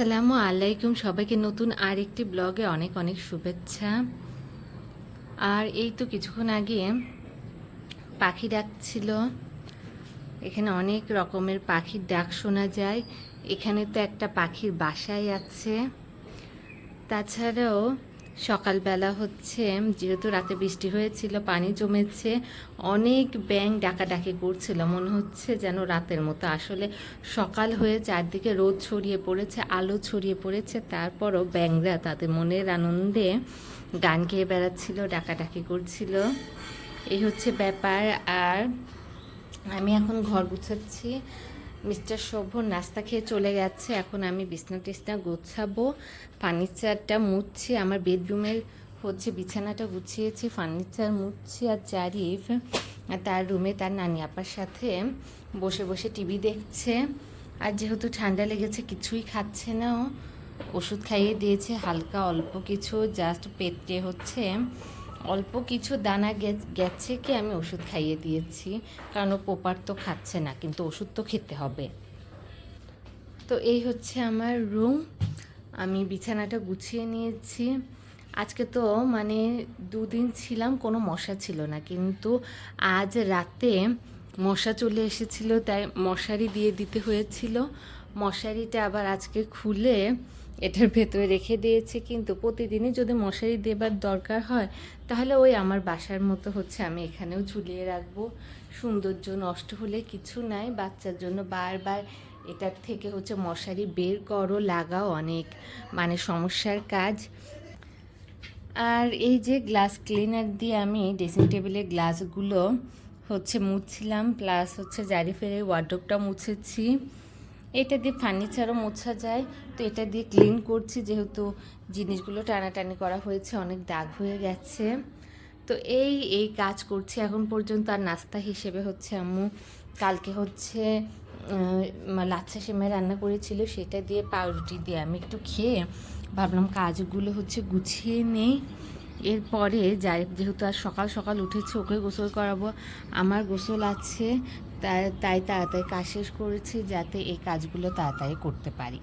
আসসালামু আলাইকুম, সবাইকে নতুন আরেকটি ব্লগে অনেক অনেক শুভেচ্ছা। আর এই তো কিছুক্ষণ আগে পাখি ডাকছিল। এখানে অনেক রকমের পাখির ডাক শোনা যায়। এখানে তো একটা পাখির বাসাই আছে। তাছাড়াও সকালবেলা হচ্ছে, যেহেতু রাতে বৃষ্টি হয়েছিল, পানি জমেছে, অনেক ব্যাঙ ডাকাডাকি করছিল। মনে হচ্ছে যেন রাতের মতো। আসলে সকাল হয়ে চারদিকে রোদ ছড়িয়ে পড়েছে, আলো ছড়িয়ে পড়েছে, তারপরও ব্যাঙরা তাদের মনের আনন্দে গান গেয়ে বেড়াচ্ছিল, ডাকাডাকি করছিল। এই হচ্ছে ব্যাপার। আর আমি এখন ঘর গুছাচ্ছি। মিস্টার শোভ নাস্তা খেয়ে চলে গেছে। এখন আমি বিছনা টিছনা গোছাবো, ফার্নিচারটা মুছছি। আমার বেডরুমের হচ্ছে বিছানাটা গুছিয়েছি, ফার্নিচার মুছছি। আর জারিফ তার রুমে তার নানি আপার সাথে বসে বসে টিভি দেখছে। আর যেহেতু ঠান্ডা লেগেছে, কিছুই খাচ্ছে না। ওষুধ খাইয়ে দিয়েছে হালকা অল্প কিছু, জাস্ট পেটে হচ্ছে অল্প কিছু দানা গেছে কি আমি ওষুধ খাইয়ে দিয়েছি, কারণ ও প্রপার তো খাচ্ছে না, কিন্তু ওষুধ তো খেতে হবে। তো এই হচ্ছে আমার রুম। আমি বিছানাটা গুছিয়ে নিয়েছি। আজকে তো মানে দুদিন ছিলাম, কোনো মশা ছিল না, কিন্তু আজ রাতে মশা চলে এসেছিল, তাই মশারি দিয়ে দিতে হয়েছিল। মশারিটা আবার আজকে খুলে এটার ভেতরে রেখে দিয়েছি। কিন্তু প্রতিদিনই যদি মশারি দেবার দরকার হয়, তাহলে ওই আমার বাসার মতো হচ্ছে আমি এখানেও ঝুলিয়ে রাখবো। সৌন্দর্য নষ্ট হলে কিছু নাই, বাচ্চার জন্য বারবার এটার থেকে হচ্ছে মশারি বের করো, লাগাও, অনেক মানে সমস্যার কাজ। আর এই যে গ্লাস ক্লিনার দিয়ে আমি ড্রেসিং টেবিলের গ্লাসগুলো হচ্ছে মুছছিলাম, প্লাস হচ্ছে জারিফের এই ওয়ার্ডরোবটা মুছেছি। এটা দিয়ে ফার্নিচারও মোছা যায়, তো এটা দিয়ে ক্লিন করছি, যেহেতু জিনিসগুলো টানাটানি করা হয়েছে, অনেক দাগ হয়ে গেছে। তো এই কাজ করছি এখন পর্যন্ত। আর নাস্তা হিসেবে হচ্ছে আম্মু কালকে হচ্ছে লাচ্ছা সেমাই রান্না করেছিল, সেটা দিয়ে পাউরুটি দিয়ে আমি একটু খেয়ে ভাবলাম কাজগুলো হচ্ছে গুছিয়ে নেই। এরপরে যাই, যেহেতু আর সকাল সকাল উঠেছে, ওকে গোসল করাবো, আমার গোসল আছে, তাই তাড়াতাড়ি কাজ শেষ করেছি যাতে এই কাজগুলো তাড়াতাড়ি করতে পারি।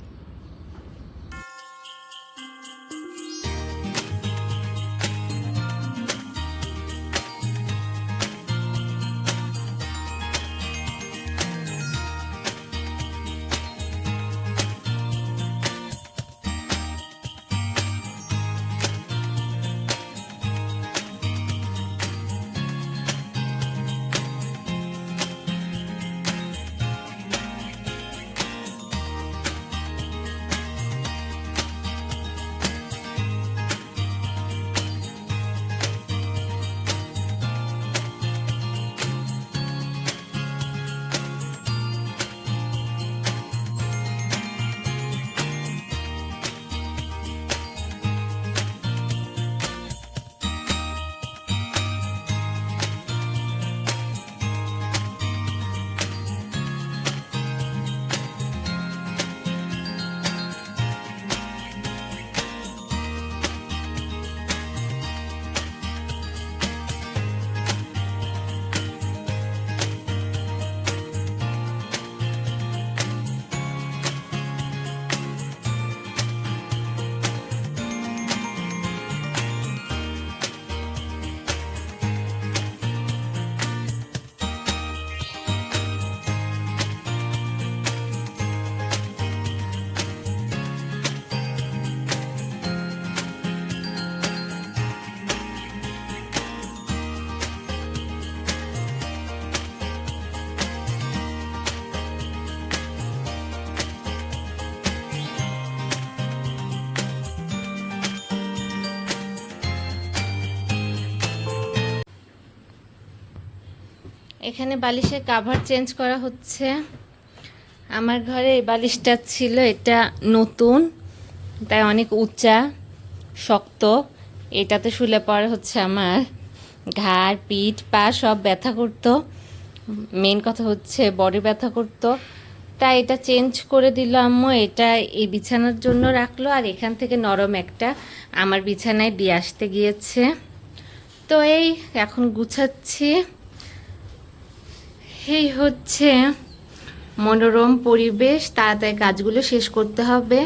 এখানে বালিশের কাভার চেঞ্জ করা হচ্ছে। আমার ঘরে এই বালিশটা ছিল, এটা নতুন, তাই অনেক উঁচা শক্ত। এটাতে শুলে পরে হচ্ছে আমার ঘাড়, পিঠ, পা সব ব্যথা করতো। মেন কথা হচ্ছে বডি ব্যথা করতো, তাই এটা চেঞ্জ করে দিল আম্মু। এটা এই বিছানার জন্য রাখলো, আর এখান থেকে নরম একটা আমার বিছানায় দিয়ে আসতে গিয়েছে। তো এই এখন গুছাচ্ছি। এই হচ্ছে মনোরম পরিবেশ, তাড়াতাড়ি কাজগুলো শেষ করতে হবে।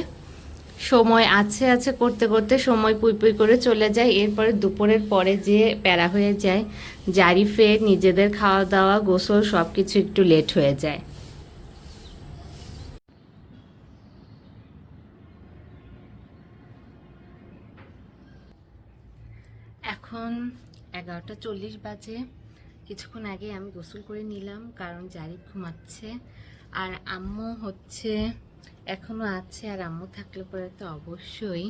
সময় আছে আছে করতে করতে সময় পুই পুই করে চলে যায়। এরপরে দুপুরের পরে যে প্যারা হয়ে যায়, জারিফের নিজেদের খাওয়া দাওয়া গোসল সব কিছু একটু লেট হয়ে যায়। এখন 11:40 বাজে। কিছুক্ষণ আগে আমি গোসল করে নিলাম কারণ জারিফ ঘুমাচ্ছে, আর আম্মু হচ্ছে এখনো আছে। আর আম্মু থাকলে পরে তো অবশ্যই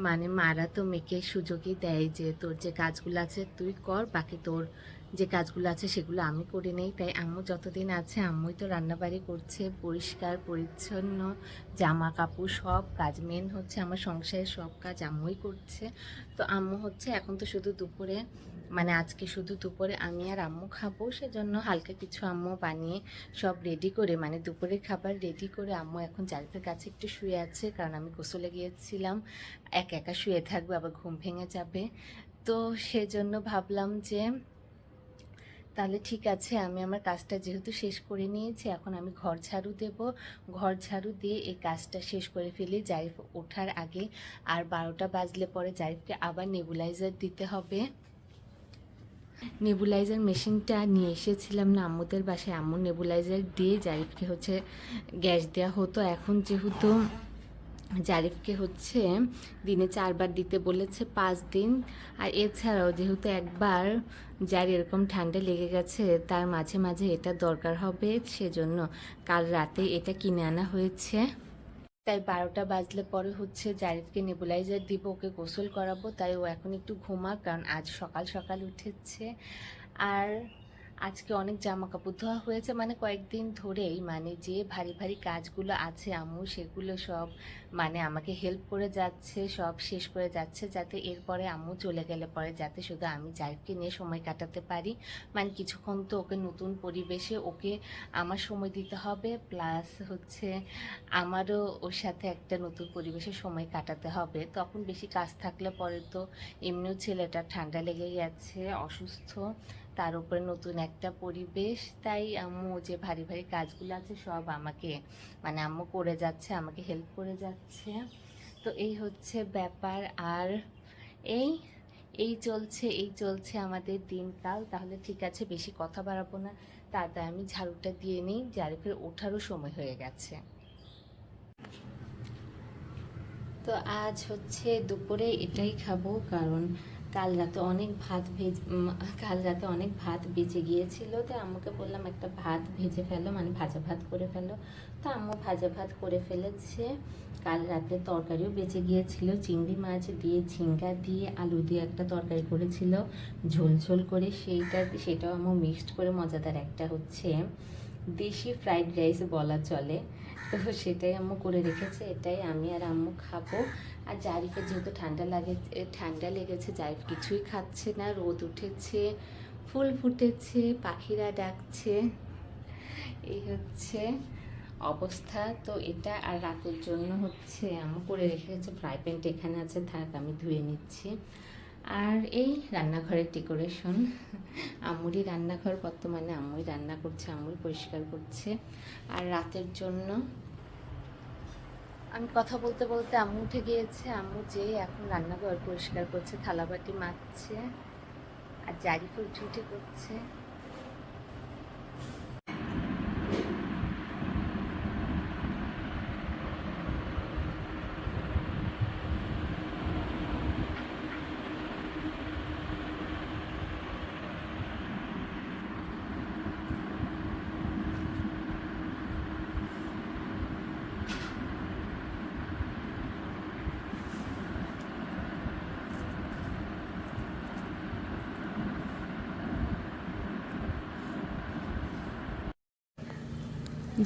মানে মারা তো মেয়েকে সুযোগই দেয় যে তোর যে কাজগুলো আছে তুই কর, বাকি তোর যে কাজগুলো আছে সেগুলো আমি করে নেই। তাই আম্মু যতদিন আছে আম্মুই তো রান্নাবাড়ি করছে, পরিষ্কার পরিচ্ছন্ন, জামা কাপড় সব কাজ, মেন হচ্ছে আমার সংসারের সব কাজ আম্মুই করছে। তো আম্মু হচ্ছে এখন তো শুধু দুপুরে মানে আজকে শুধু দুপুরে আমি আর আম্মু খাবো, সেজন্য হালকা কিছু আম্মু বানিয়ে সব রেডি করে মানে দুপুরের খাবার রেডি করে আম্মু এখন জারিফের কাছে একটু শুয়ে আছে, কারণ আমি গোসলে গিয়েছিলাম, একা একা শুয়ে থাকবে আবার ঘুম ভেঙে যাবে। তো সেজন্য ভাবলাম যে তাহলে ঠিক আছে, আমি আমার কাজটা যেহেতু শেষ করে নিয়েছি, এখন আমি ঘর ঝাড়ু দেব। ঘর ঝাড়ু দিয়ে এই কাজটা শেষ করে ফেলি জারিফ ওঠার আগে। আর 12টা বাজলে পরে জারিফকে আবার নেবুলাইজার দিতে হবে। নেবুলাইজার মেশিনটা নিয়ে এসেছিলাম না আম্মুদের বাসায়, আম্মুর নেবুলাইজার দিয়ে জারিফকে হচ্ছে গ্যাস দেওয়া হতো। এখন যেহেতু জারিফকে হচ্ছে দিনে 4বার দিতে বলেছে 5 দিন। আর এছাড়াও যেহেতু একবার যার এরকম ঠান্ডা লেগে গেছে, তার মাঝে মাঝে এটা দরকার হবে, সেজন্য কাল রাতে এটা কিনে আনা হয়েছে। তাই 12টা বাজলে পরে হচ্ছে জারিফকে নেবুলাইজার দিব, ওকে গোসল করাবো। তাই ও এখন একটু ঘুমাক, কারণ আজ সকাল সকাল উঠেছে। আর আজকে অনেক জামা কাপড় ধোয়া হয়েছে, মানে কয়েকদিন ধরেই মানে যে ভারী ভারী কাজগুলো আছে আম্মু সেগুলো সব মানে আমাকে হেল্প করে যাচ্ছে, সব শেষ করে যাচ্ছে, যাতে এরপরে আম্মু চলে গেলে পরে যাতে শুধু আমি জারিফকে নিয়ে সময় কাটাতে পারি। মানে কিছুক্ষণ তো ওকে নতুন পরিবেশে ওকে আমার সময় দিতে হবে, প্লাস হচ্ছে আমারও ওর সাথে একটা নতুন পরিবেশে সময় কাটাতে হবে। তখন বেশি কাজ থাকলে পরে তো এমনিও ছেলেটা ঠান্ডা লেগে গেছে, অসুস্থ, তার উপরে নতুন একটা পরিবেশ। তাই আম্মু যে ভারী ভারী কাজগুলো আছে সব আমাকে মানে আম্মু করে যাচ্ছে, আমাকে হেল্প করে যাচ্ছে। তো এই হচ্ছে ব্যাপার। আর এই এই চলছে আমাদের দিনকাল। তাহলে ঠিক আছে, বেশি কথা বাড়াবো না, তাড়াতাড়ি আমি ঝাড়ুটা দিয়ে নিই, জারিফের ওঠারও সময় হয়ে গেছে। তো আজ হচ্ছে দুপুরে এটাই খাবো, কারণ কাল রাতে অনেক ভাত বেঁচে গিয়েছিল। তো আম্মুকে বললাম একটা ভাত ভেজে ফেলো, মানে ভাজা ভাত করে ফেলো। তো আম্মু ভাজা ভাত করে ফেলেছে। কাল রাতে তরকারিও বেঁচে গিয়েছিল, চিংড়ি মাছ দিয়ে ঝিঙ্গা দিয়ে আলু দিয়ে একটা তরকারি করেছিল ঝোল ঝোল করে, সেটাও আম্মু মিক্সড করে মজাদার একটা হচ্ছে দেশি ফ্রাইড রাইস বলা চলে। তো সেটাই আম্মু করে রেখেছে, এটাই আমি আর আম্মু খাবো। আর জারিফের যেহেতু ঠান্ডা লেগেছে, জারিফ কিছুই খাচ্ছে না। রোদ উঠেছে, ফুল ফুটেছে, পাখিরা ডাকছে, এই হচ্ছে অবস্থা। তো এটা আর রাতের জন্য হচ্ছে আম্মু করে রেখেছে, ফ্রাই প্যানটা এখানে আছে, থাক আমি ধুয়ে নিচ্ছি। আর এই রান্নাঘরের ডেকোরেশন, আম্মুরই রান্নাঘর, বর্তমানে আম্মুই রান্না করছে, আম্মুই পরিষ্কার করছে। আর রাতের জন্য আমি কথা বলতে বলতে আম্মু উঠে গিয়েছে, আম্মু যে এখন রান্নাঘর পরিষ্কার করছে, থালাবাটি মাজছে, আর জারিফে উঠে উঠে করছে।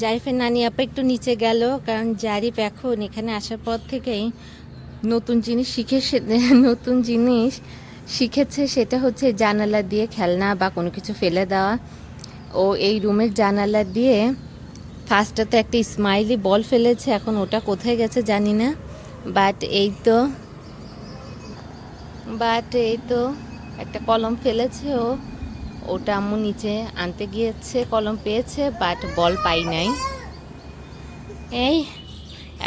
জারিফের নানি আপা একটু নিচে গেল, কারণ জারিফ এখন এখানে আসার পর থেকেই নতুন জিনিস শিখেছে, সেটা হচ্ছে জানালা দিয়ে খেলনা বা কোনো কিছু ফেলে দেওয়া। ও এই রুমের জানালা দিয়ে ফার্স্টে তো একটা স্মাইলি বল ফেলেছে, এখন ওটা কোথায় গেছে জানি না, বাট এই তো একটা কলম ফেলেছে ও, ওটা আম্মু নিচে আনতে গিয়েছে, কলম পেয়েছে বাট বল পাই নাই। এই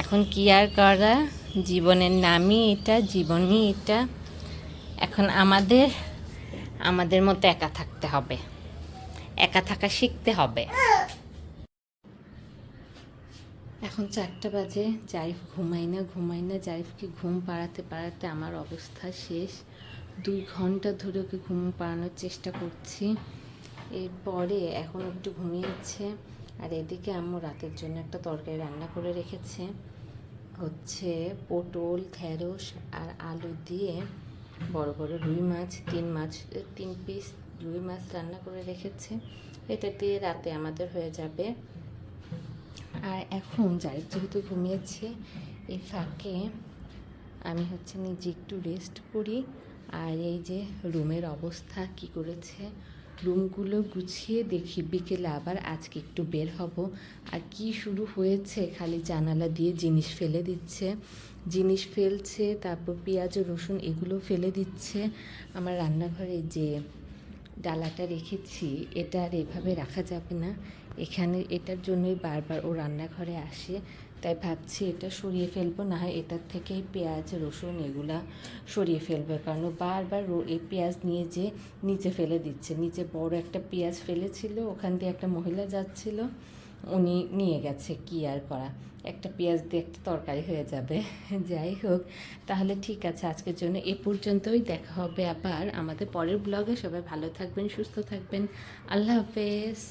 এখন কি আর করা, জীবনের নামই এটা, জীবনই এটা। এখন আমাদের মতো একা থাকতে হবে, একা থাকা শিখতে হবে। এখন 4টা বাজে, জারিফ ঘুমাই না। জারিফকে ঘুম পাড়াতে আমার অবস্থা শেষ। 2 ঘন্টা ধরে ওকে ঘুম পাড়ানোর চেষ্টা করছি। এরপরে এখন একটু ঘুমিয়েছে। আর এদিকে আম্মু রাতের জন্য একটা তরকারি রান্না করে রেখেছে, হচ্ছে পটল, ঢেঁড়স আর আলু দিয়ে বড় বড় রুই মাছ, 3 পিস রুই মাছ রান্না করে রেখেছে। এটা দিয়ে রাতে আমাদের হয়ে যাবে। আর এখন জারিফ যেহেতু ঘুমিয়েছে, এই ফাঁকে আমি হচ্ছে নিজে একটু রেস্ট করি। আর এই যে রুমের অবস্থা কি করেছে, রুমগুলো গুছিয়ে দেখি বিকেলে আবার আজকে একটু বের হব। আর কি শুরু হয়েছে, খালি জানালা দিয়ে জিনিস ফেলে দিচ্ছে, জিনিস ফেলছে, তারপর পেঁয়াজ ও রসুন এগুলো ফেলে দিচ্ছে। আমার রান্নাঘরে যে ডালাটা রেখেছি এটা আর এভাবে রাখা যাবে না, এখানে এটার জন্যই বারবার ও রান্নাঘরে আসে। তাই ভাবছি এটা সরিয়ে ফেলবো, না হয় এটার থেকে পেঁয়াজ রসুন এগুলা সরিয়ে ফেলবো, কারণ ও বারবার এই পেঁয়াজ নিয়ে যে নিচে ফেলে দিচ্ছে। নিচে বড় একটা পেঁয়াজ ফেলেছিল, ওখান দিয়ে একটা মহিলা যাচ্ছিল, উনি নিয়ে গেছে, কি আর করা, একটা পেঁয়াজ দিয়ে একটা তরকারি হয়ে যাবে। যাই হোক, তাহলে ঠিক আছে, আজকের জন্য এ পর্যন্তই। দেখা হবে আবার আমাদের পরের ব্লগে। সবাই ভালো থাকবেন, সুস্থ থাকবেন। আল্লাহ হাফেজ।